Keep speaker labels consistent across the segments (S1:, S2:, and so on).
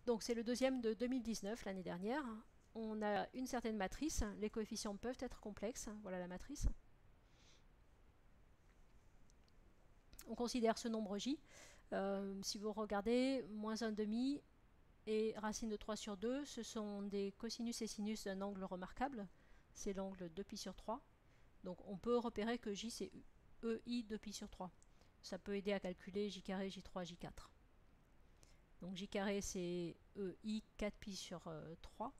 S1: Donc c'est le deuxième de 2019, l'année dernière. On a une certaine matrice, les coefficients peuvent être complexes, voilà la matrice. On considère ce nombre j. Si vous regardez, moins 1,5 et racine de 3 sur 2, ce sont des cosinus et sinus d'un angle remarquable. C'est l'angle 2π sur 3. Donc on peut repérer que j c'est EI 2π sur 3. Ça peut aider à calculer j carré, j3, j4. Donc j carré c'est EI 4π sur 3.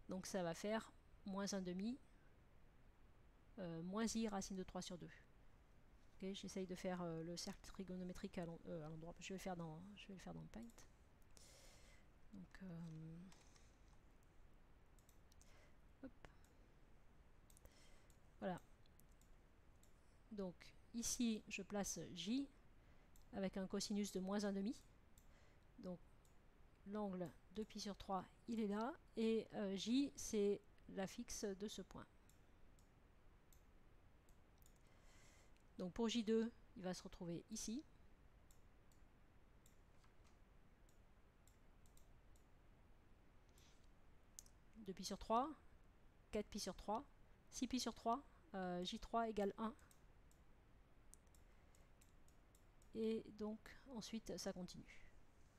S1: Donc ça va faire moins 1,5 moins i racine de 3 sur 2. Okay, j'essaye de faire le cercle trigonométrique à l'endroit. Je vais le faire dans Paint. Donc, hop. Voilà. Donc ici, je place j avec un cosinus de moins 1,5. Donc l'angle 2π sur 3, il est là. Et j, c'est la fixe de ce point. Donc pour j2, il va se retrouver ici. « 2π sur 3, 4π sur 3, 6π sur 3, j3 égale 1. Et donc ensuite ça continue.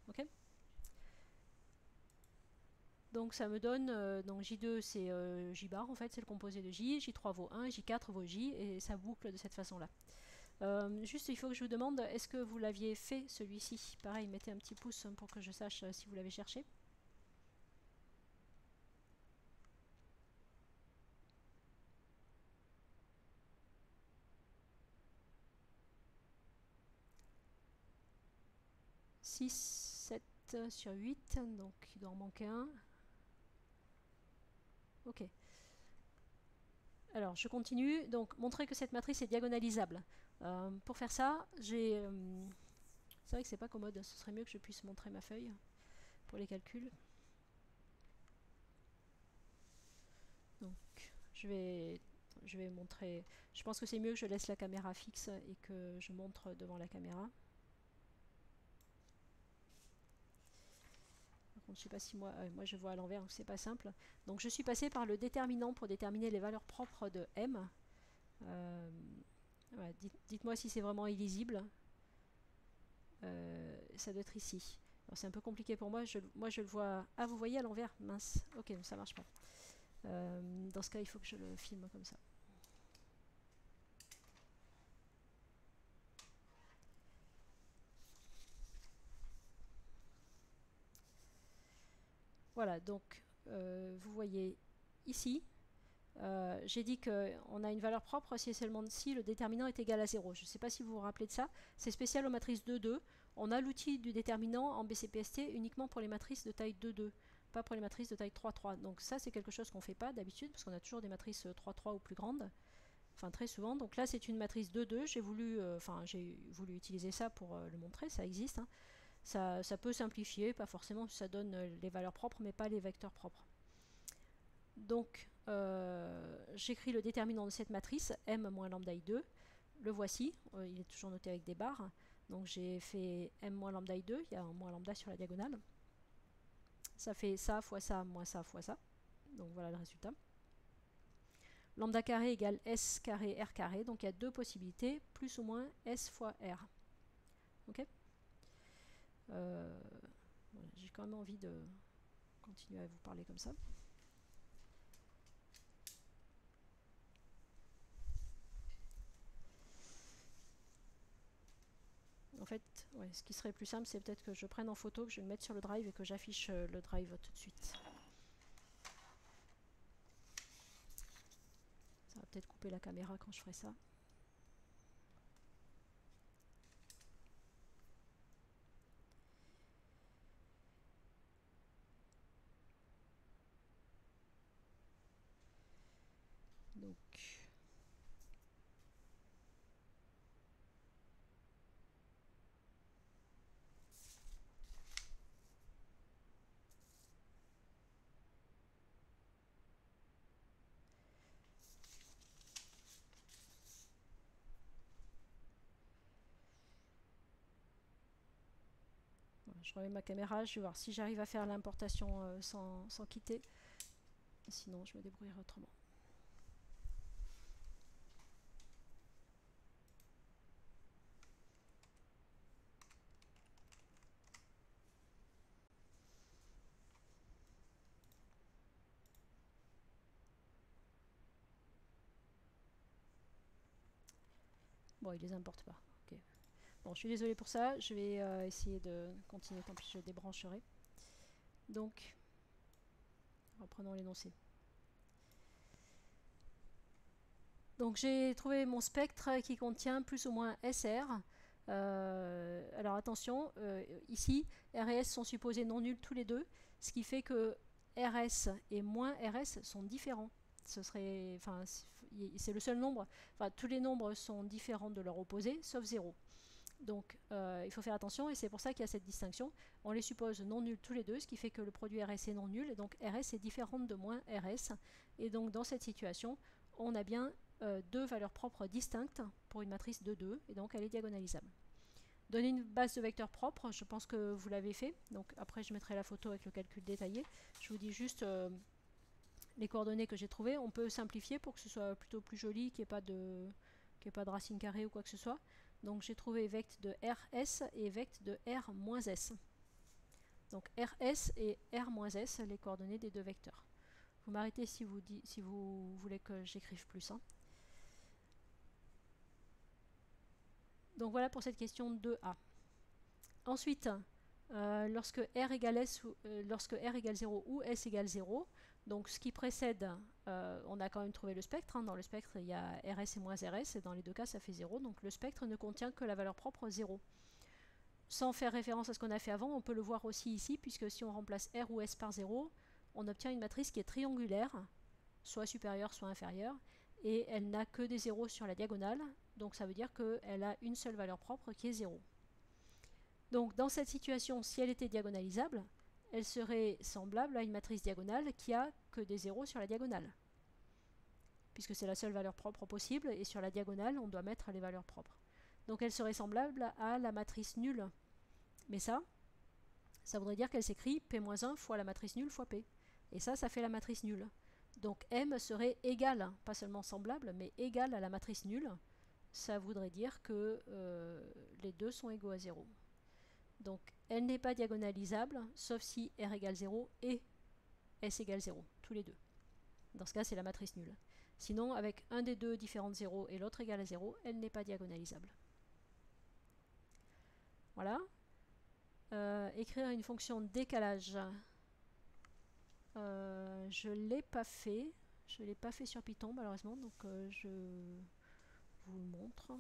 S1: Ok. Donc ça me donne, donc j2 c'est j bar en fait, c'est le composé de j, j3 vaut 1, j4 vaut j, et ça boucle de cette façon-là. Juste il faut que je vous demande, est-ce que vous l'aviez fait celui-ci? Pareil, mettez un petit pouce pour que je sache si vous l'avez cherché. « 6, 7 sur 8, donc il doit en manquer un. Ok. Alors, je continue. Donc, montrer que cette matrice est diagonalisable. Pour faire ça, j'ai... c'est vrai que c'est pas commode. Ce serait mieux que je puisse montrer ma feuille pour les calculs. Donc, je vais montrer... Je pense que c'est mieux que je laisse la caméra fixe et que je montre devant la caméra. Je ne sais pas si moi je vois à l'envers, donc c'est pas simple. Donc je suis passée par le déterminant pour déterminer les valeurs propres de m. Voilà, dites-moi si c'est vraiment illisible. Ça doit être ici. C'est un peu compliqué pour moi. Moi je le vois. Ah, vous voyez à l'envers? Mince. Ok, ça marche pas. Dans ce cas, il faut que je le filme comme ça. Voilà, donc vous voyez ici, j'ai dit qu'on a une valeur propre si et seulement si le déterminant est égal à 0. Je ne sais pas si vous vous rappelez de ça. C'est spécial aux matrices 2,2. On a l'outil du déterminant en BCPST uniquement pour les matrices de taille 2,2, pas pour les matrices de taille 3,3. Donc ça, c'est quelque chose qu'on ne fait pas d'habitude, parce qu'on a toujours des matrices 3,3 ou plus grandes. Enfin, très souvent. Donc là, c'est une matrice 2,2. J'ai voulu utiliser ça pour le montrer. Ça existe. Hein. Ça peut simplifier, pas forcément, ça donne les valeurs propres, mais pas les vecteurs propres. Donc, j'écris le déterminant de cette matrice, m moins lambda i2. Le voici, il est toujours noté avec des barres. Donc, j'ai fait m moins lambda i2, il y a un moins lambda sur la diagonale. Ça fait ça fois ça moins ça fois ça. Donc, voilà le résultat. Lambda carré égale s carré r carré. Donc, il y a deux possibilités, plus ou moins s fois r. Ok. Voilà, j'ai quand même envie de continuer à vous parler comme ça. En fait, ouais, ce qui serait plus simple, c'est peut-être que je prenne en photo, que je le mette sur le drive et que j'affiche le drive tout de suite. Ça va peut-être couper la caméra quand je ferai ça. Donc... je remets ma caméra, je vais voir si j'arrive à faire l'importation sans quitter. Sinon, je me débrouillerai autrement. Bon, il les importe pas. Okay. Bon, je suis désolée pour ça. Je vais essayer de continuer. Tant pis, je débrancherai. Donc, reprenons l'énoncé. Donc, j'ai trouvé mon spectre qui contient plus ou moins SR. Alors, attention, ici, R et S sont supposés non nuls tous les deux, ce qui fait que RS et moins RS sont différents. Ce serait, enfin, c'est le seul nombre. Enfin, tous les nombres sont différents de leur opposé, sauf 0. Donc il faut faire attention et c'est pour ça qu'il y a cette distinction. On les suppose non nuls tous les deux, ce qui fait que le produit RS est non nul et donc RS est différente de moins RS. Et donc dans cette situation, on a bien deux valeurs propres distinctes pour une matrice de 2 et donc elle est diagonalisable. Donner une base de vecteurs propre, je pense que vous l'avez fait. Donc après je mettrai la photo avec le calcul détaillé. Je vous dis juste les coordonnées que j'ai trouvées. On peut simplifier pour que ce soit plutôt plus joli, qu'il n'y ait pas de racine carrée ou quoi que ce soit. Donc j'ai trouvé vect de RS et vect de R-S. Donc RS et R-S, les coordonnées des deux vecteurs. Vous m'arrêtez si vous voulez que j'écrive plus. Hein. Donc voilà pour cette question 2A. Ensuite, lorsque R égale S, lorsque R égale 0 ou S égale 0, donc ce qui précède, on a quand même trouvé le spectre. Hein. Dans le spectre, il y a RS et moins RS, et dans les deux cas, ça fait 0. Donc le spectre ne contient que la valeur propre 0. Sans faire référence à ce qu'on a fait avant, on peut le voir aussi ici, puisque si on remplace R ou S par 0, on obtient une matrice qui est triangulaire, soit supérieure, soit inférieure, et elle n'a que des zéros sur la diagonale, donc ça veut dire qu'elle a une seule valeur propre qui est 0. Donc dans cette situation, si elle était diagonalisable, elle serait semblable à une matrice diagonale qui a que des zéros sur la diagonale. Puisque c'est la seule valeur propre possible, et sur la diagonale, on doit mettre les valeurs propres. Donc elle serait semblable à la matrice nulle. Mais ça voudrait dire qu'elle s'écrit P-1 fois la matrice nulle fois P. Et ça fait la matrice nulle. Donc M serait égal, pas seulement semblable, mais égal à la matrice nulle. Ça voudrait dire que les deux sont égaux à 0. Donc elle n'est pas diagonalisable, sauf si R égale 0 et S égale 0, tous les deux. Dans ce cas, c'est la matrice nulle. Sinon, avec un des deux différent de 0 et l'autre égal à 0, elle n'est pas diagonalisable. Voilà. Écrire une fonction de décalage. Je ne l'ai pas fait. Je ne l'ai pas fait sur Python, malheureusement, donc je vous le montre.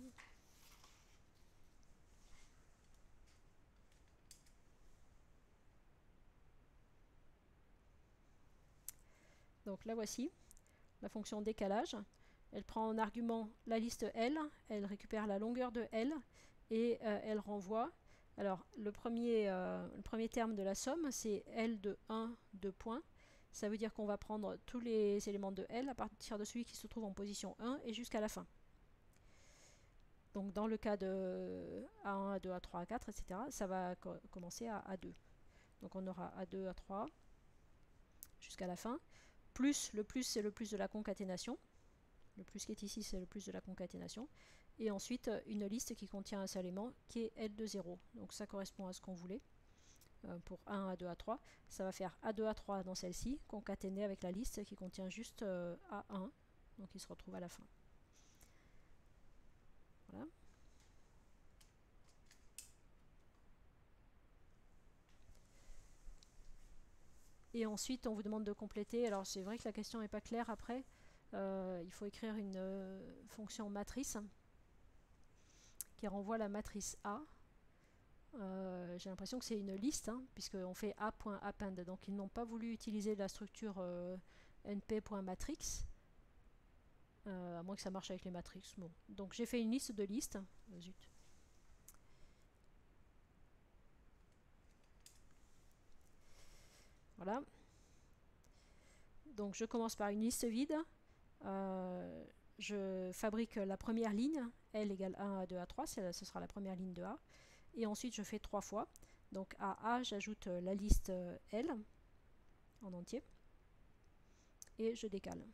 S1: Donc la voici, la fonction décalage. Elle prend en argument la liste L, elle récupère la longueur de L et elle renvoie. Alors le premier terme de la somme, c'est L de 1, 2 points. Ça veut dire qu'on va prendre tous les éléments de L à partir de celui qui se trouve en position 1 et jusqu'à la fin. Donc dans le cas de A1, A2, A3, A4, etc., ça va commencer à A2. Donc on aura A2, A3 jusqu'à la fin. Plus, le plus, c'est le plus de la concaténation. Le plus qui est ici, c'est le plus de la concaténation. Et ensuite, une liste qui contient un seul élément, qui est L de 0. Donc ça correspond à ce qu'on voulait. Pour A1, A2, A3, ça va faire A2, A3 dans celle-ci, concaténé avec la liste qui contient juste A1. Donc il se retrouve à la fin. Voilà. Et ensuite, on vous demande de compléter. Alors, c'est vrai que la question n'est pas claire après. Il faut écrire une fonction matrice qui renvoie la matrice A. J'ai l'impression que c'est une liste, hein, puisqu'on fait A.append. Donc, ils n'ont pas voulu utiliser la structure np.matrix. À moins que ça marche avec les matrices. Bon. Donc, j'ai fait une liste de listes. Zut. Voilà. Donc je commence par une liste vide. Je fabrique la première ligne, L égale 1, A2, A3, ce sera la première ligne de A. Et ensuite je fais 3 fois. Donc à A, j'ajoute la liste L en entier et je décale.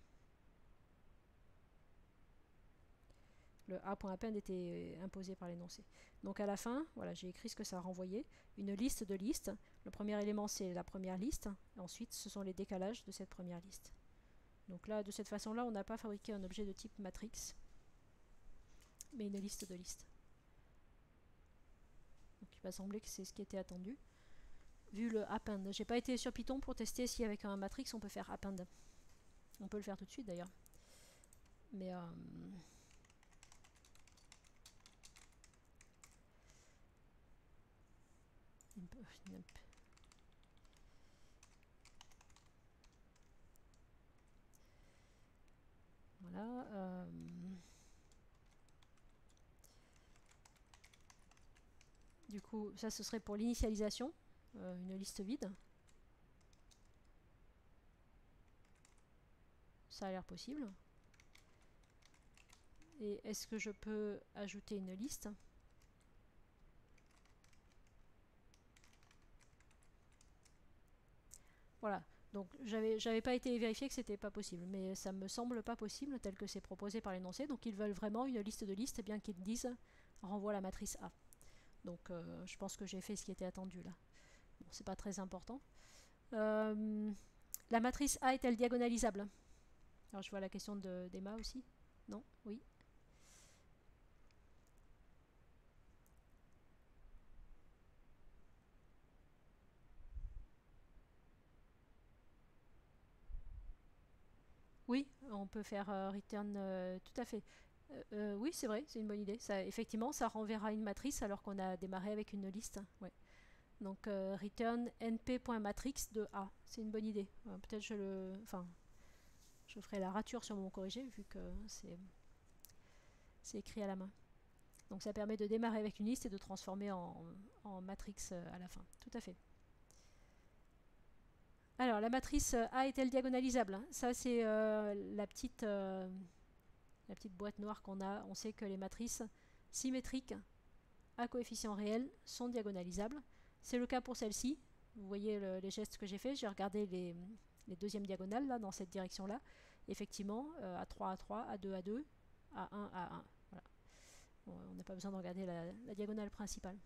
S1: Le A.append était imposé par l'énoncé. Donc à la fin, voilà, j'ai écrit ce que ça a renvoyé. Une liste de listes. Le premier élément, c'est la première liste. Et ensuite, ce sont les décalages de cette première liste. Donc là, de cette façon-là, on n'a pas fabriqué un objet de type matrix, mais une liste de listes. Donc il va sembler que c'est ce qui était attendu. Vu le append. J'ai pas été sur Python pour tester si avec un matrix on peut faire append. On peut le faire tout de suite d'ailleurs. Mais voilà. Du coup, ça ce serait pour l'initialisation, une liste vide. Ça a l'air possible. Et est-ce que je peux ajouter une liste? Voilà. Donc j'avais pas été vérifié que c'était pas possible, mais ça me semble pas possible tel que c'est proposé par l'énoncé. Donc ils veulent vraiment une liste de listes, bien qu'ils disent renvoie la matrice A. Donc je pense que j'ai fait ce qui était attendu là. Bon, c'est pas très important. La matrice A est-elle diagonalisable? Alors je vois la question d'Emma aussi. Non? Oui. Oui, on peut faire return tout à fait. Oui, c'est vrai, c'est une bonne idée. Ça, effectivement, ça renverra une matrice alors qu'on a démarré avec une liste. Ouais. Donc return np.matrix de A. C'est une bonne idée. Peut-être je ferai la rature sur mon corrigé vu que c'est écrit à la main. Donc ça permet de démarrer avec une liste et de transformer en matrix à la fin. Tout à fait. Alors, la matrice A est-elle diagonalisable? Ça, c'est la petite boîte noire qu'on a. On sait que les matrices symétriques à coefficient réel sont diagonalisables. C'est le cas pour celle-ci. Vous voyez les gestes que j'ai fait. J'ai regardé les deuxièmes diagonales là, dans cette direction-là. Effectivement, A3, A3, A2, A2, A1, A1. Voilà. Bon, on n'a pas besoin de regarder la diagonale principale.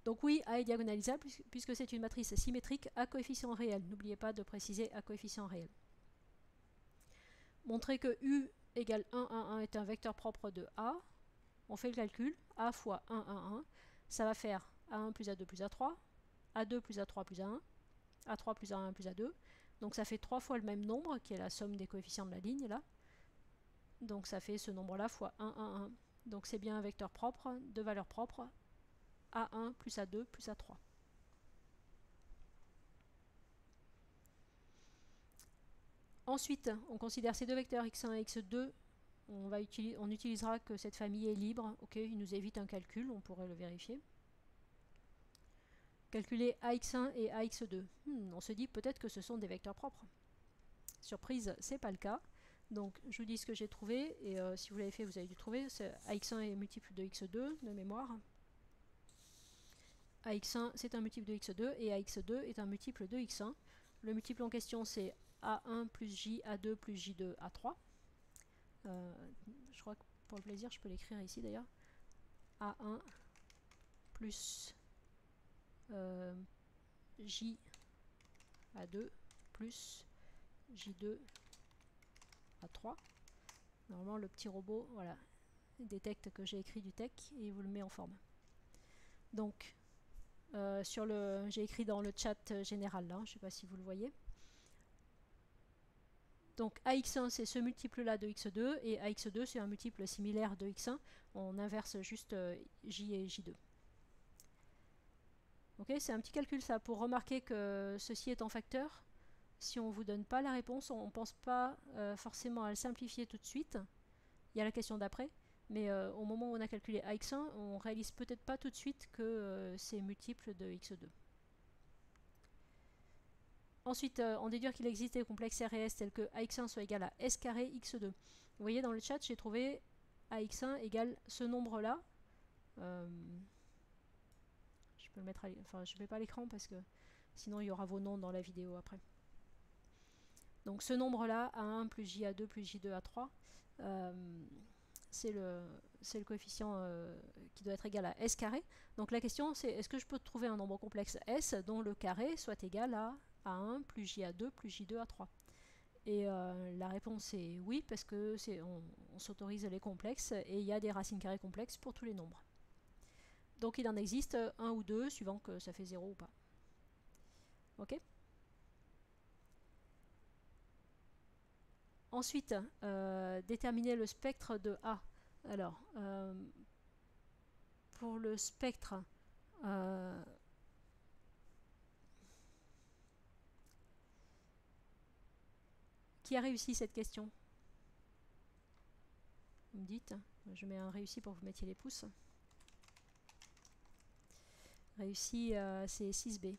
S1: Donc oui, A est diagonalisable puisque c'est une matrice symétrique à coefficient réel. N'oubliez pas de préciser à coefficient réel. Montrer que U égale 1, 1, 1 est un vecteur propre de A. On fait le calcul. A fois 1, 1, 1. Ça va faire A1 plus A2 plus A3, A2 plus A3 plus A1, A3 plus A1 plus A2. Donc ça fait 3 fois le même nombre, qui est la somme des coefficients de la ligne, là. Donc ça fait ce nombre-là fois 1, 1, 1. Donc c'est bien un vecteur propre, de valeur propre, A1 plus A2 plus A3. Ensuite, on considère ces deux vecteurs x1 et x2. On utilisera que cette famille est libre. Ok, il nous évite un calcul, on pourrait le vérifier. Calculer ax1 et ax2. On se dit peut-être que ce sont des vecteurs propres. Surprise, c'est pas le cas. Donc je vous dis ce que j'ai trouvé, et si vous l'avez fait, vous avez dû trouver. ax1 est multiple de x2 de mémoire. ax1 c'est un multiple de x2 et ax2 est un multiple de x1. Le multiple en question c'est A1 plus J, A2 plus J2, A3. Je crois que pour le plaisir, je peux l'écrire ici d'ailleurs. A1 plus J, A2 plus J2, A3. Normalement, le petit robot, voilà, détecte que j'ai écrit du texte et il vous le met en forme. Donc, j'ai écrit dans le chat général là, je ne sais pas si vous le voyez. Donc ax1 c'est ce multiple là de x2 et ax2 c'est un multiple similaire de x1. On inverse juste j et j2. Ok, c'est un petit calcul ça pour remarquer que ceci est en facteur. Si on ne vous donne pas la réponse, on ne pense pas forcément à le simplifier tout de suite. Il y a la question d'après, mais au moment où on a calculé ax1, on réalise peut-être pas tout de suite que c'est multiple de x2. Ensuite, on déduit qu'il existe des complexes RS tels que ax1 soit égal à s carré x2. Vous voyez dans le chat, j'ai trouvé ax1 égale ce nombre-là. peux le mettre enfin je ne mets pas à l'écran parce que sinon il y aura vos noms dans la vidéo après. Donc ce nombre-là, A1 plus JA2 plus J2A3, c'est le coefficient qui doit être égal à S carré. Donc la question c'est, est-ce que je peux trouver un nombre complexe S dont le carré soit égal à A1 plus JA2 plus J2A3? Et la réponse est oui, parce que on s'autorise les complexes et il y a des racines carrées complexes pour tous les nombres. Donc il en existe un ou deux, suivant que ça fait 0 ou pas. Ok. Ensuite, déterminer le spectre de A. Alors, pour le spectre, qui a réussi cette question? Vous me dites, je mets un réussi pour que vous mettiez les pouces. Réussi, c'est 6B.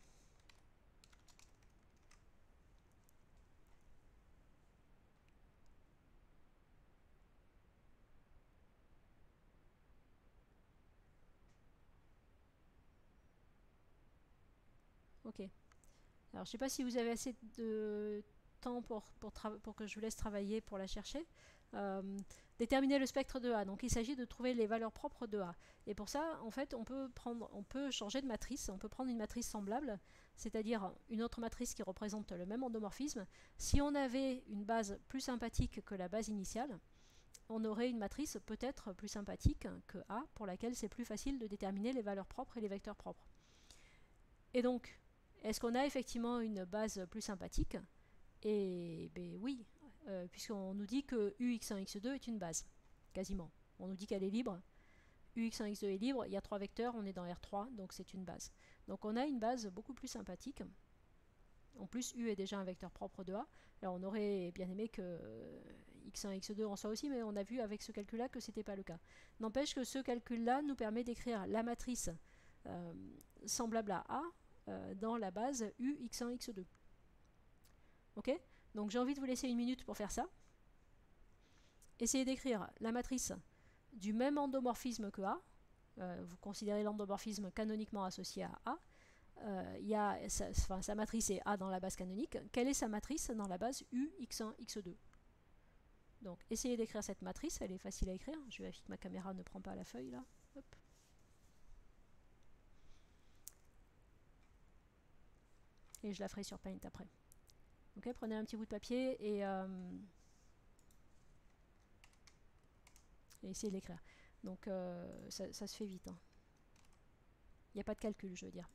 S1: Ok. Alors, je ne sais pas si vous avez assez de temps pour que je vous laisse travailler pour la chercher. Déterminer le spectre de A. Donc, il s'agit de trouver les valeurs propres de A. Et pour ça, en fait, on peut changer de matrice. On peut prendre une matrice semblable, c'est-à-dire une autre matrice qui représente le même endomorphisme. Si on avait une base plus sympathique que la base initiale, on aurait une matrice peut-être plus sympathique que A, pour laquelle c'est plus facile de déterminer les valeurs propres et les vecteurs propres. Et donc, est-ce qu'on a effectivement une base plus sympathique? Et ben oui, puisqu'on nous dit que UX1, X2 est une base, quasiment. On nous dit qu'elle est libre. UX1, X2 est libre, il y a 3 vecteurs, on est dans R3, donc c'est une base. Donc on a une base beaucoup plus sympathique. En plus, U est déjà un vecteur propre de A. Alors on aurait bien aimé que X1, X2 en soit aussi, mais on a vu avec ce calcul-là que ce n'était pas le cas. N'empêche que ce calcul-là nous permet d'écrire la matrice semblable à A dans la base U, X1, X2. Ok? Donc j'ai envie de vous laisser une minute pour faire ça. Essayez d'écrire la matrice du même endomorphisme que A. Vous considérez l'endomorphisme canoniquement associé à A. Sa matrice est A dans la base canonique. Quelle est sa matrice dans la base U, X1, X2? Donc essayez d'écrire cette matrice, elle est facile à écrire. Je vérifie que ma caméra ne prend pas la feuille là. Hop. Et je la ferai sur Paint après. Ok, prenez un petit bout de papier et essayez de l'écrire. Donc ça se fait vite. Hein. Il n'y a pas de calcul, je veux dire.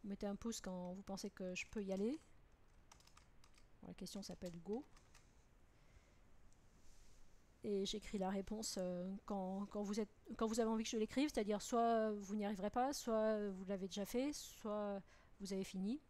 S1: Vous mettez un pouce quand vous pensez que je peux y aller. Bon, la question s'appelle Go. Et j'écris la réponse quand vous avez envie que je l'écrive, c'est-à-dire soit vous n'y arriverez pas, soit vous l'avez déjà fait, soit vous avez fini.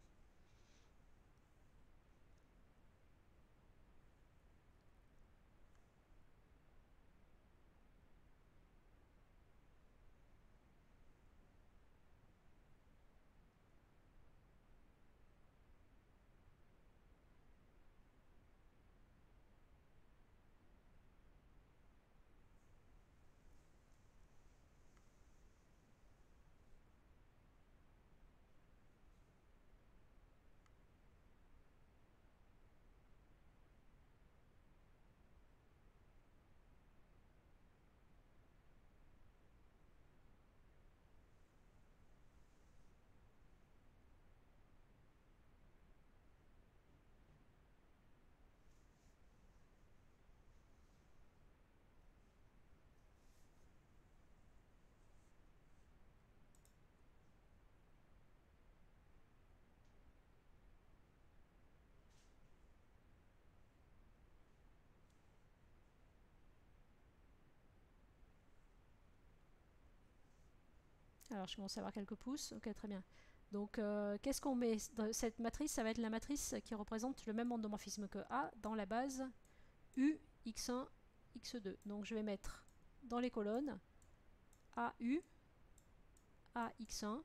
S1: Alors je commence à avoir quelques pouces, ok très bien. Donc, qu'est-ce qu'on met dans cette matrice? Ça va être la matrice qui représente le même endomorphisme que A dans la base U, x1, x2. Donc, je vais mettre dans les colonnes AU, AX1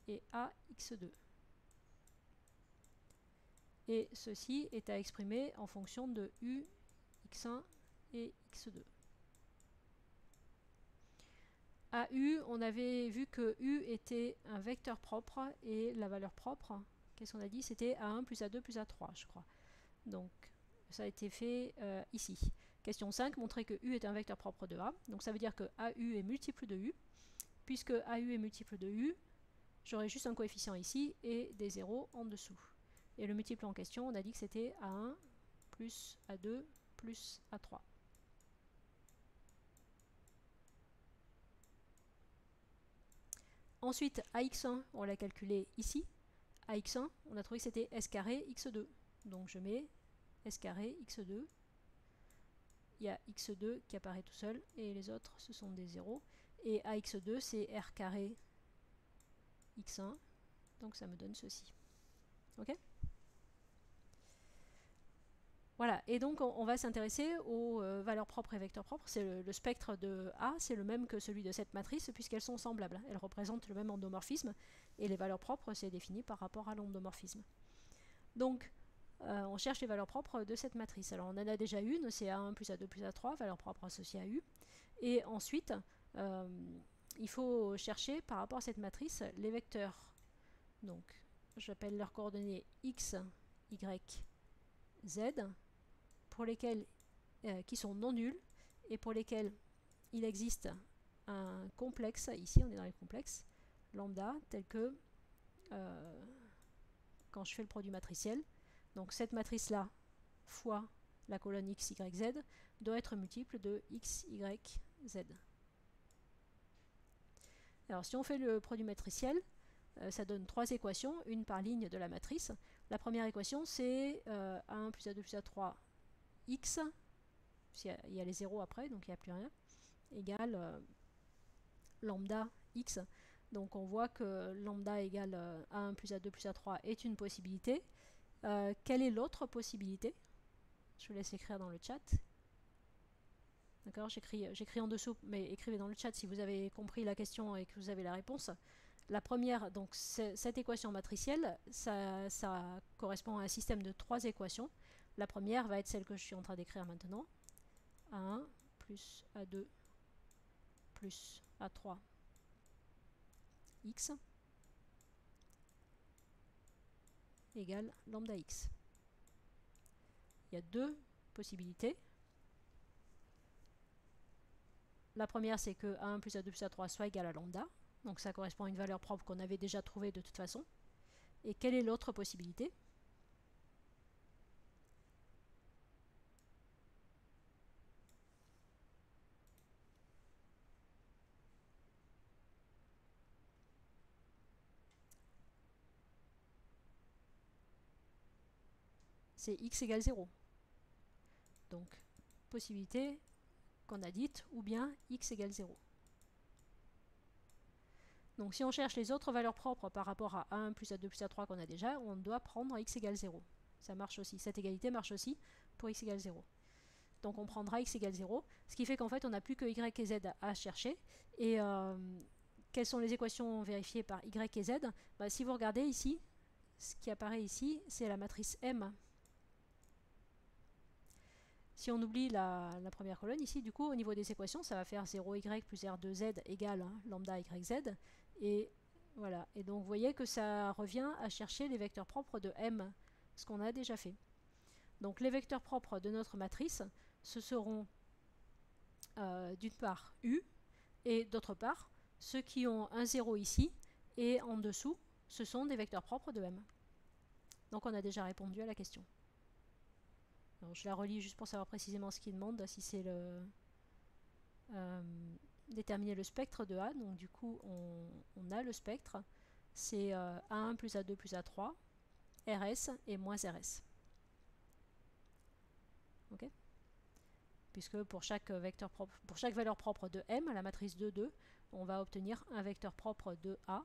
S1: et AX2. Et ceci est à exprimer en fonction de U, x1 et x2. À U, on avait vu que U était un vecteur propre et la valeur propre, qu'est-ce qu'on a dit? C'était A1 plus A2 plus A3, je crois. Donc, ça a été fait ici. Question 5, montrer que U est un vecteur propre de A. Donc, ça veut dire que AU est multiple de U. Puisque AU est multiple de U, j'aurai juste un coefficient ici et des zéros en dessous. Et le multiple en question, on a dit que c'était A1 plus A2 plus A3. Ensuite, AX1, on l'a calculé ici. AX1, on a trouvé que c'était S carré X2. Donc je mets S carré X2. Il y a X2 qui apparaît tout seul et les autres, ce sont des zéros. Et AX2, c'est R carré X1. Donc ça me donne ceci. Ok ? Voilà, et donc on va s'intéresser aux valeurs propres et vecteurs propres. C'est le spectre de A, c'est le même que celui de cette matrice puisqu'elles sont semblables. Elles représentent le même endomorphisme et les valeurs propres, c'est défini par rapport à l'endomorphisme. Donc, on cherche les valeurs propres de cette matrice. Alors on en a déjà une, c'est A1 plus A2 plus A3, valeur propre associée à U. Et ensuite, il faut chercher par rapport à cette matrice les vecteurs. Donc, j'appelle leurs coordonnées X, Y, Z, pour lesquels, qui sont non nuls et pour lesquels il existe un complexe, ici on est dans les complexes, lambda, tel que quand je fais le produit matriciel. Donc cette matrice-là fois la colonne X, Y, Z doit être multiple de X, Y, Z. Alors si on fait le produit matriciel, ça donne trois équations, une par ligne de la matrice. La première équation c'est A1 plus A2 plus A3 X, il y a les zéros après, donc il n'y a plus rien, égale lambda X. Donc on voit que lambda égale A1 plus A2 plus A3 est une possibilité. Quelle est l'autre possibilité? Je vous laisse écrire dans le chat. D'accord, j'écris en dessous, mais écrivez dans le chat si vous avez compris la question et que vous avez la réponse. La première, donc cette équation matricielle, ça correspond à un système de trois équations. La première va être celle que je suis en train d'écrire maintenant. A1 plus A2 plus A3 X égale lambda X. Il y a deux possibilités. La première, c'est que A1 plus A2 plus A3 soit égal à lambda. Donc ça correspond à une valeur propre qu'on avait déjà trouvée de toute façon. Et quelle est l'autre possibilité? C'est x égale 0. Donc, possibilité qu'on a dite, ou bien x égale 0. Donc si on cherche les autres valeurs propres par rapport à A1 plus A2 plus A3 qu'on a déjà, on doit prendre x égale 0. Ça marche aussi. Cette égalité marche aussi pour x égale 0. Donc on prendra x égale 0, ce qui fait qu'en fait on n'a plus que y et z à chercher. Et quelles sont les équations vérifiées par y et z? Si vous regardez ici, ce qui apparaît ici, c'est la matrice M. Si on oublie la première colonne ici, du coup au niveau des équations, ça va faire 0y plus r2z égale lambda yz. Et voilà. Et donc vous voyez que ça revient à chercher les vecteurs propres de M, ce qu'on a déjà fait. Donc les vecteurs propres de notre matrice, ce seront d'une part U, et d'autre part, ceux qui ont un 0 ici, et en dessous, ce sont des vecteurs propres de M. Donc on a déjà répondu à la question. Alors, je la relis juste pour savoir précisément ce qu'il demande, si c'est le déterminer le spectre de A. Donc du coup, on a le spectre. C'est A1 plus A2 plus A3, RS et moins RS. Ok ? Puisque pour chaque vecteur propre, pour chaque valeur propre de M, la matrice 2, 2, on va obtenir un vecteur propre de A.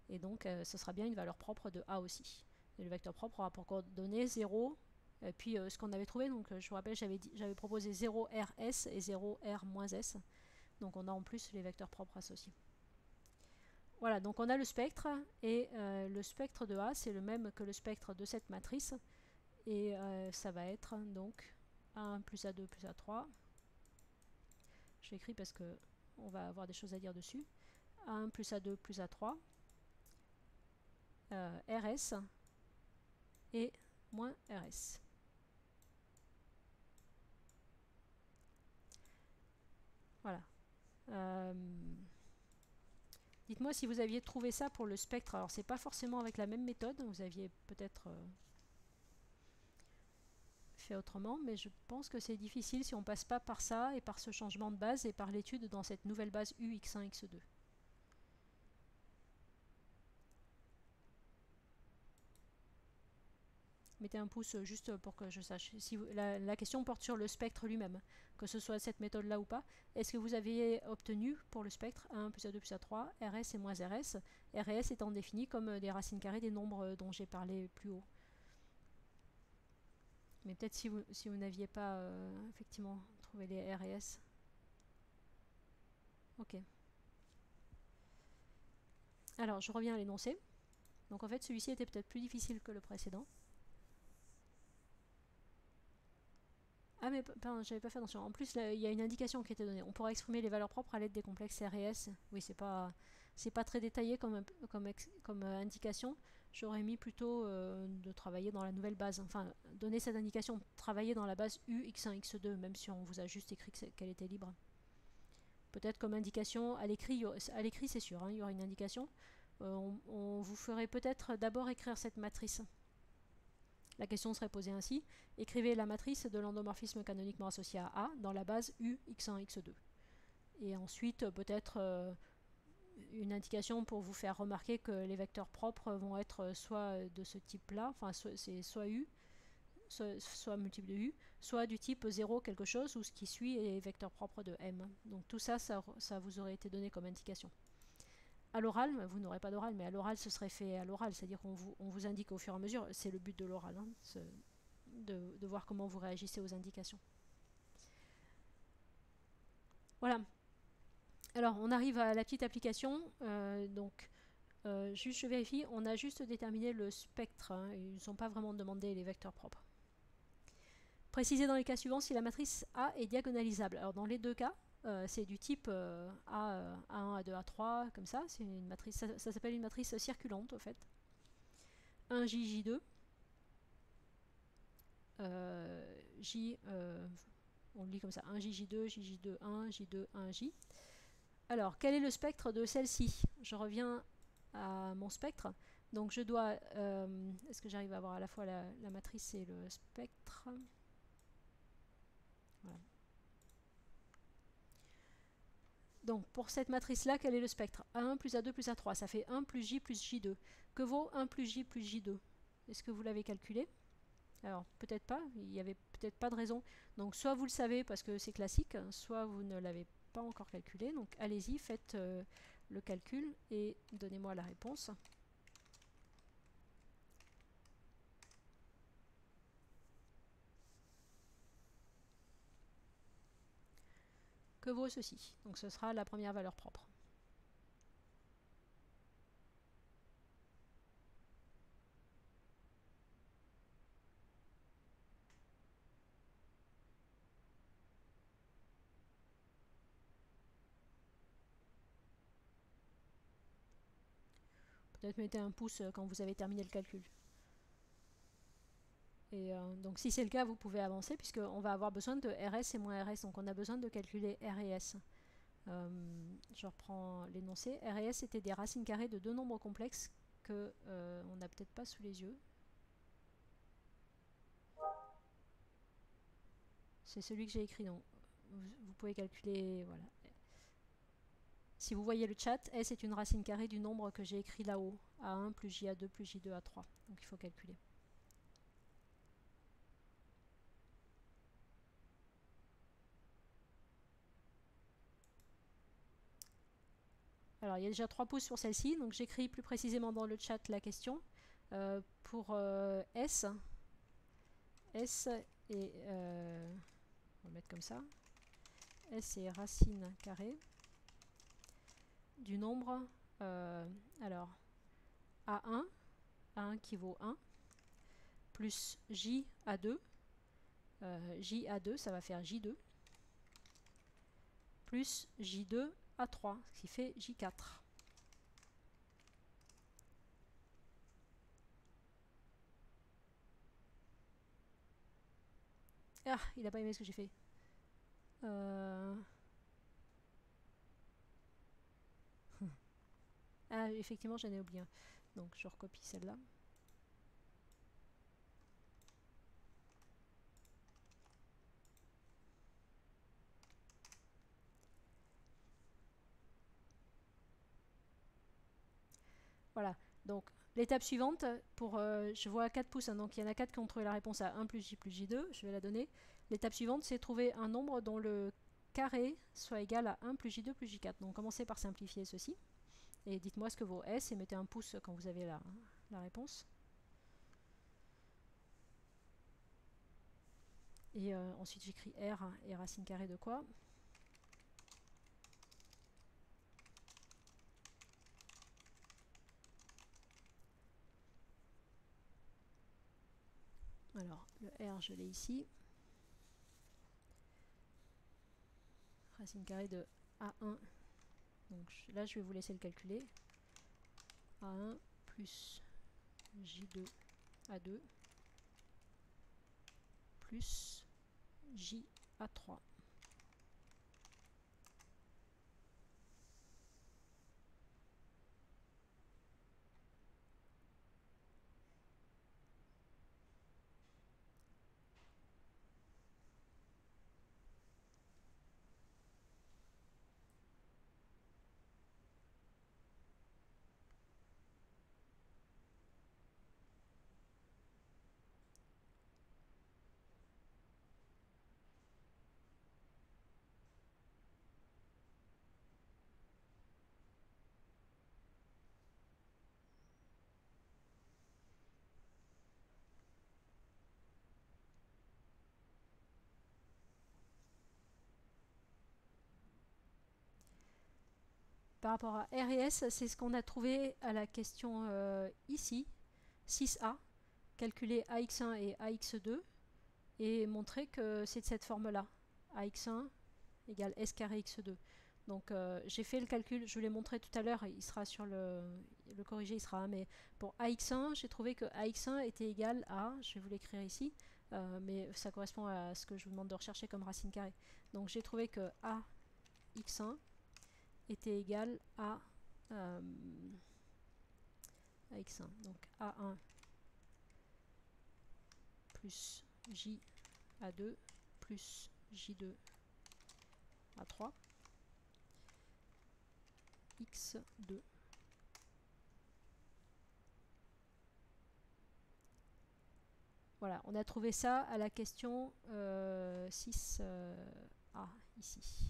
S1: Et donc, ce sera bien une valeur propre de A aussi. Et le vecteur propre aura pour coordonnées 0, et puis ce qu'on avait trouvé, donc je vous rappelle, j'avais proposé 0RS et 0R-S. Donc on a en plus les vecteurs propres associés. Voilà, donc on a le spectre, et le spectre de A, c'est le même que le spectre de cette matrice, et ça va être donc A1 plus A2 plus A3. Je l'écris parce que on va avoir des choses à dire dessus. A1 plus A2 plus A3, RS et moins RS. Voilà. Dites-moi si vous aviez trouvé ça pour le spectre. Alors c'est pas forcément avec la même méthode, vous aviez peut-être fait autrement, mais je pense que c'est difficile si on passe pas par ça et par ce changement de base et par l'étude dans cette nouvelle base U, X1, X2. Mettez un pouce juste pour que je sache. Si la question porte sur le spectre lui-même, que ce soit cette méthode-là ou pas. Est-ce que vous avez obtenu pour le spectre A1 plus A2 plus A3, RS et moins RS, RS étant défini comme des racines carrées des nombres dont j'ai parlé plus haut. Mais peut-être si vous n'aviez pas effectivement trouvé les R et S. Ok. Alors, je reviens à l'énoncé. Donc en fait, celui-ci était peut-être plus difficile que le précédent. Ah mais pardon, j'avais pas fait attention. En plus, il y a une indication qui était donnée. On pourra exprimer les valeurs propres à l'aide des complexes R et S. Oui, c'est pas très détaillé comme indication. J'aurais mis plutôt de travailler dans la nouvelle base. Enfin, donner cette indication, travailler dans la base U, X1, X2, même si on vous a juste écrit qu'elle était libre. Peut-être comme indication, à l'écrit c'est sûr, hein, il y aura une indication. On vous ferait peut-être d'abord écrire cette matrice. La question serait posée ainsi. Écrivez la matrice de l'endomorphisme canoniquement associé à A dans la base U, X1, X2. Et ensuite, peut-être une indication pour vous faire remarquer que les vecteurs propres vont être soit de ce type-là, enfin c'est soit U, soit multiple de U, soit du type 0 quelque chose, ou ce qui suit est vecteur propre de M. Donc tout ça, ça vous aurait été donné comme indication. À l'oral, vous n'aurez pas d'oral, mais à l'oral, ce serait fait à l'oral, c'est-à-dire qu'on vous indique au fur et à mesure, c'est le but de l'oral, hein, de voir comment vous réagissez aux indications. Voilà. Alors, on arrive à la petite application. Juste, je vérifie, on a juste déterminé le spectre. Hein, ils ne sont pas vraiment demandés les vecteurs propres. Précisez dans les cas suivants si la matrice A est diagonalisable. Alors, dans les deux cas, c'est du type A1, A2, A3, comme ça. C'est une matrice, ça s'appelle une matrice circulante, au fait. 1J, J2. On le lit comme ça, 1J, J2, J2, 1, J2, 1J. Alors, quel est le spectre de celle-ci? Je reviens à mon spectre. Donc, je dois... Est-ce que j'arrive à avoir à la fois la matrice et le spectre? Voilà. Donc, pour cette matrice-là, quel est le spectre? A1 plus A2 plus A3, ça fait 1 plus J plus J2. Que vaut 1 plus J plus J2? Est-ce que vous l'avez calculé? Alors, peut-être pas, il n'y avait peut-être pas de raison. Donc, soit vous le savez parce que c'est classique, soit vous ne l'avez pas encore calculé. Donc, allez-y, faites le calcul et donnez-moi la réponse. Que vaut ceci? Donc, ce sera la première valeur propre. Peut-être mettez un pouce quand vous avez terminé le calcul. Et donc si c'est le cas, vous pouvez avancer puisqu'on va avoir besoin de RS et moins RS. Donc on a besoin de calculer R et S. Je reprends l'énoncé. R et S étaient des racines carrées de deux nombres complexes que on n'a peut-être pas sous les yeux. C'est celui que j'ai écrit. Donc vous pouvez calculer, voilà. Si vous voyez le chat, S est une racine carrée du nombre que j'ai écrit là-haut, A1 plus J2 plus J2 A3. Donc il faut calculer. Alors il y a déjà 3 pouces sur celle-ci, donc j'écris plus précisément dans le chat la question. Pour S et on va mettre comme ça. S est racine carrée du nombre alors A1 qui vaut 1 plus J à 2 J à 2 ça va faire J2 plus J2 à 3 ce qui fait J4. Ah, il n'a pas aimé ce que j'ai fait. Ah, effectivement, j'en ai oublié un. Donc, je recopie celle-là. Voilà. Donc, l'étape suivante, pour, je vois 4 pouces, hein, donc il y en a 4 qui ont trouvé la réponse à 1 plus J plus J2. Je vais la donner. L'étape suivante, c'est trouver un nombre dont le carré soit égal à 1 plus J2 plus J4. Donc, commencez par simplifier ceci. Et dites-moi ce que vaut S et mettez un pouce quand vous avez la réponse. Et ensuite j'écris R et racine carrée de quoi? Alors le R je l'ai ici. Racine carrée de A1. Donc là je vais vous laisser le calculer. A1 plus J2 A2 plus J A3. Par rapport à R et S, c'est ce qu'on a trouvé à la question ici, 6A, calculer AX1 et AX2 et montrer que c'est de cette forme-là, AX1 égale S carré X2. Donc j'ai fait le calcul, je vous l'ai montré tout à l'heure, il sera sur le corrigé, il sera 1, mais pour AX1, j'ai trouvé que AX1 était égal à, je vais vous l'écrire ici, mais ça correspond à ce que je vous demande de rechercher comme racine carrée. Donc j'ai trouvé que AX1 était égal à AX1, donc A1 plus J A2 plus J2 A3 X2. Voilà, on a trouvé ça à la question 6A ici.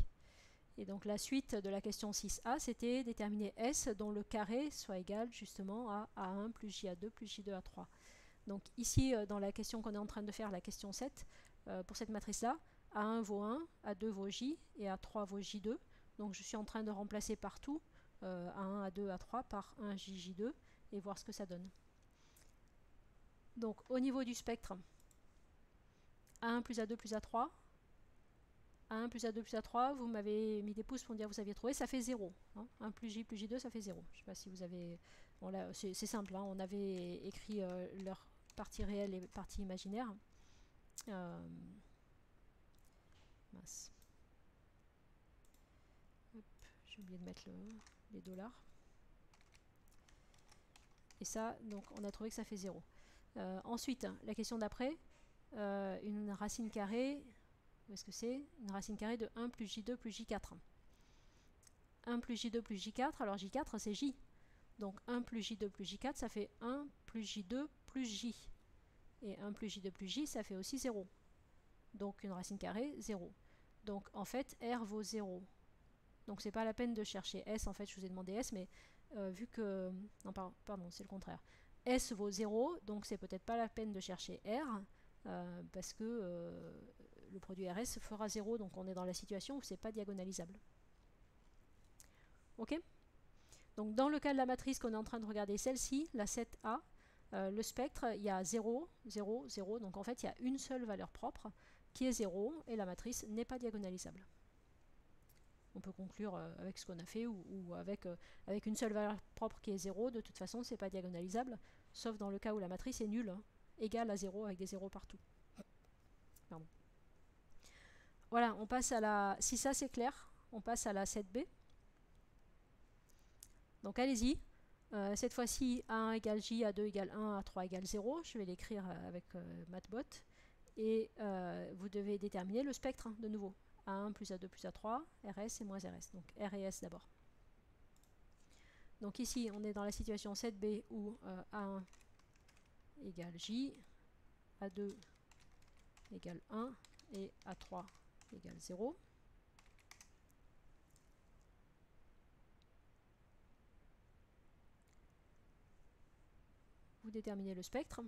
S1: Et donc la suite de la question 6A, c'était déterminer S dont le carré soit égal justement à A1 plus J2 plus J2A3. Donc ici, dans la question qu'on est en train de faire, la question 7, pour cette matrice-là, A1 vaut 1, A2 vaut J et A3 vaut J2. Donc je suis en train de remplacer partout A1, A2, A3 par 1 J, J2 et voir ce que ça donne. Donc au niveau du spectre, A1 plus A2 plus A3, A1 plus A2 plus A3, vous m'avez mis des pouces pour me dire que vous aviez trouvé, ça fait 0. Hein. 1 plus J2, ça fait 0. Je ne sais pas si vous avez... Bon, c'est simple, hein. On avait écrit leur partie réelle et partie imaginaire. Mince. J'ai oublié de mettre les $. Et ça, donc on a trouvé que ça fait 0. Ensuite, la question d'après, une racine carrée, où est-ce que c'est? Une racine carrée de 1 plus J2 plus J4. 1 plus J2 plus J4, alors J4 c'est J. Donc 1 plus J2 plus J4, ça fait 1 plus J2 plus J. Et 1 plus J2 plus J, ça fait aussi 0. Donc une racine carrée, 0. Donc en fait, R vaut 0. Donc c'est pas la peine de chercher S. En fait, je vous ai demandé S, mais vu que... Non, pardon, c'est le contraire. S vaut 0, donc c'est peut-être pas la peine de chercher R, parce que le produit RS fera 0, donc on est dans la situation où c'est pas diagonalisable. Ok? Donc dans le cas de la matrice qu'on est en train de regarder, celle-ci, la 7A, le spectre, il y a 0, 0, 0, donc en fait il y a une seule valeur propre qui est 0, et la matrice n'est pas diagonalisable. On peut conclure avec ce qu'on a fait, ou avec une seule valeur propre qui est 0, de toute façon c'est pas diagonalisable, sauf dans le cas où la matrice est nulle, égale à 0 avec des 0 partout. Pardon. Voilà, on passe à la... Si ça c'est clair, on passe à la 7B. Donc allez-y. Cette fois-ci, A1 égale J, A2 égale 1, A3 égale 0. Je vais l'écrire avec Matbot. Et vous devez déterminer le spectre, de nouveau. A1 plus A2 plus A3, RS et moins RS. Donc R et S d'abord. Donc ici, on est dans la situation 7B où A1 égale J, A2 égale 1 et A3 égale 0. Vous déterminez le spectre.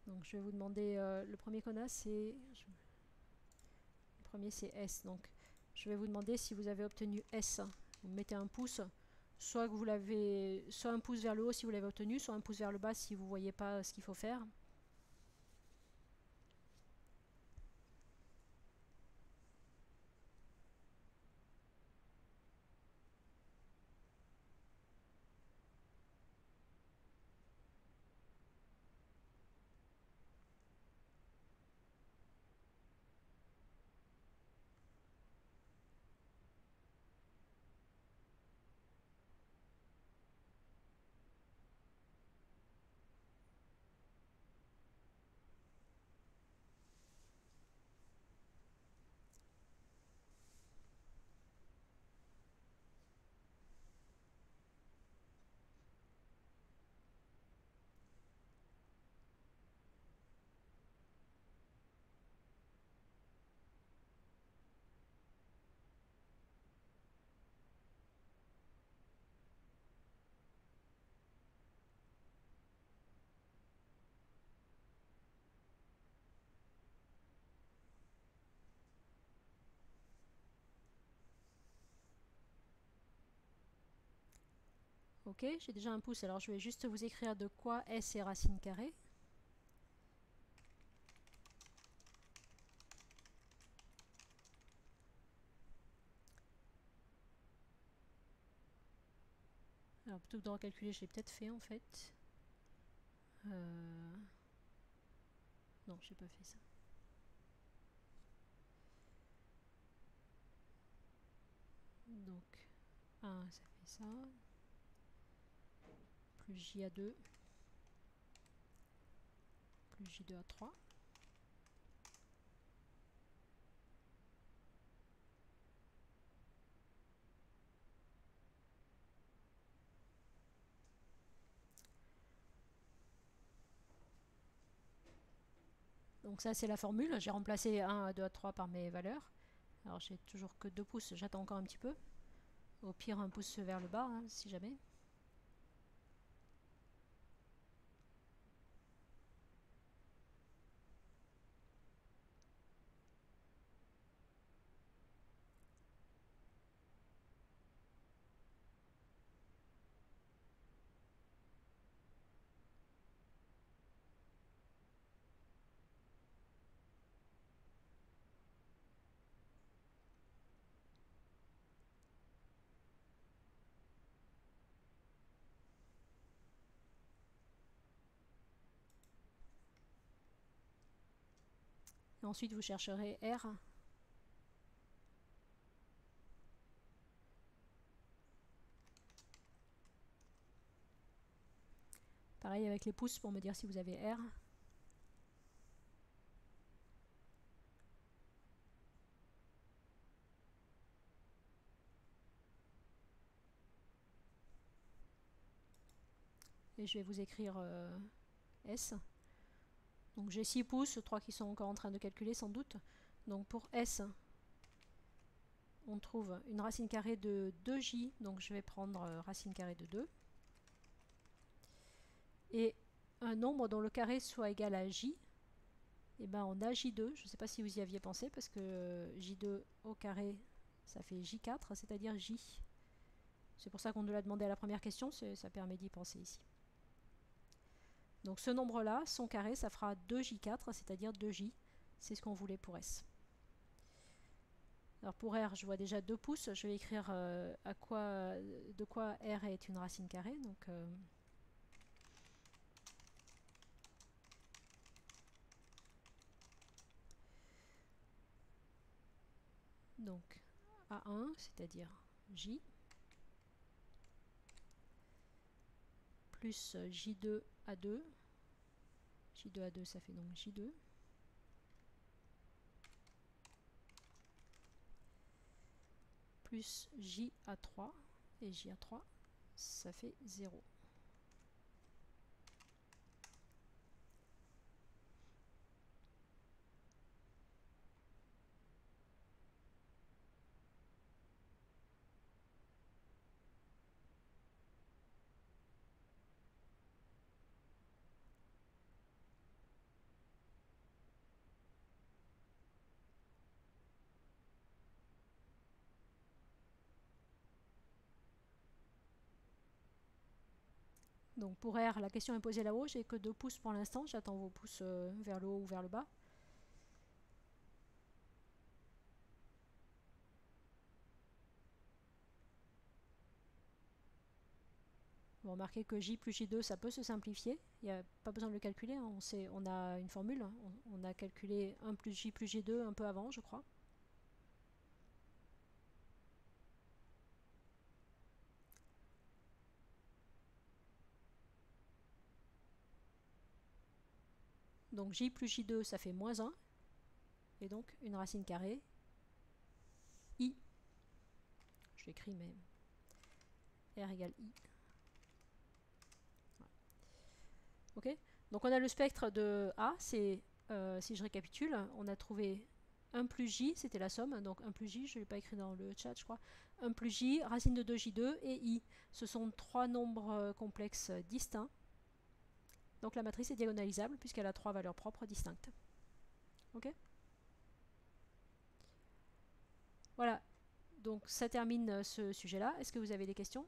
S1: Donc je vais vous demander, le premier qu'on a c'est... Le premier c'est S, donc je vais vous demander si vous avez obtenu S. Vous mettez un pouce, soit que vous l'avez, soit un pouce vers le haut si vous l'avez obtenu, soit un pouce vers le bas si vous ne voyez pas ce qu'il faut faire. Ok, j'ai déjà un pouce, alors je vais juste vous écrire de quoi S est racine carrée. Alors plutôt que de recalculer, je l'ai peut-être fait en fait. Non, j'ai pas fait ça. Donc 1, ça fait ça. Plus J2, plus J2A3. Donc ça c'est la formule, j'ai remplacé 1, A2, A3 par mes valeurs. Alors j'ai toujours que 2 pouces, j'attends encore un petit peu. Au pire un pouce vers le bas, hein, si jamais. Et ensuite vous chercherez R. Pareil avec les pouces pour me dire si vous avez R. Et je vais vous écrire S. Donc j'ai 6 pouces, 3 qui sont encore en train de calculer sans doute. Donc pour S, on trouve une racine carrée de 2j, donc je vais prendre racine carrée de 2. Et un nombre dont le carré soit égal à j, et ben on a j2, je ne sais pas si vous y aviez pensé, parce que j2 au carré, ça fait j4, c'est-à-dire j. C'est pour ça qu'on nous l'a demandé à la première question, ça permet d'y penser ici. Donc ce nombre-là, son carré, ça fera 2j4, c'est-à-dire 2j. C'est ce qu'on voulait pour S. Alors pour R, je vois déjà 2 pouces. Je vais écrire de quoi R est une racine carrée. Donc A1, c'est-à-dire J, plus J2A2. J2A2, ça fait donc J2. Plus JA3. Et JA3, ça fait 0. Donc pour R, la question est posée là-haut, j'ai que 2 pouces pour l'instant, j'attends vos pouces vers le haut ou vers le bas. Vous remarquez que J plus J2, ça peut se simplifier, il n'y a pas besoin de le calculer, hein. On a une formule, on a calculé 1 plus J2 un peu avant, je crois. Donc J plus J2, ça fait moins 1. Et donc une racine carrée, I. Je l'écris, mais R égale I. Voilà. Ok. Donc on a le spectre de A, c'est, si je récapitule, on a trouvé 1 plus J, c'était la somme, donc 1 plus J, je ne l'ai pas écrit dans le chat, je crois. 1 plus J, racine de 2J2 et I. Ce sont 3 nombres complexes distincts. Donc la matrice est diagonalisable puisqu'elle a 3 valeurs propres distinctes. Ok. Voilà, donc ça termine ce sujet-là. Est-ce que vous avez des questions ?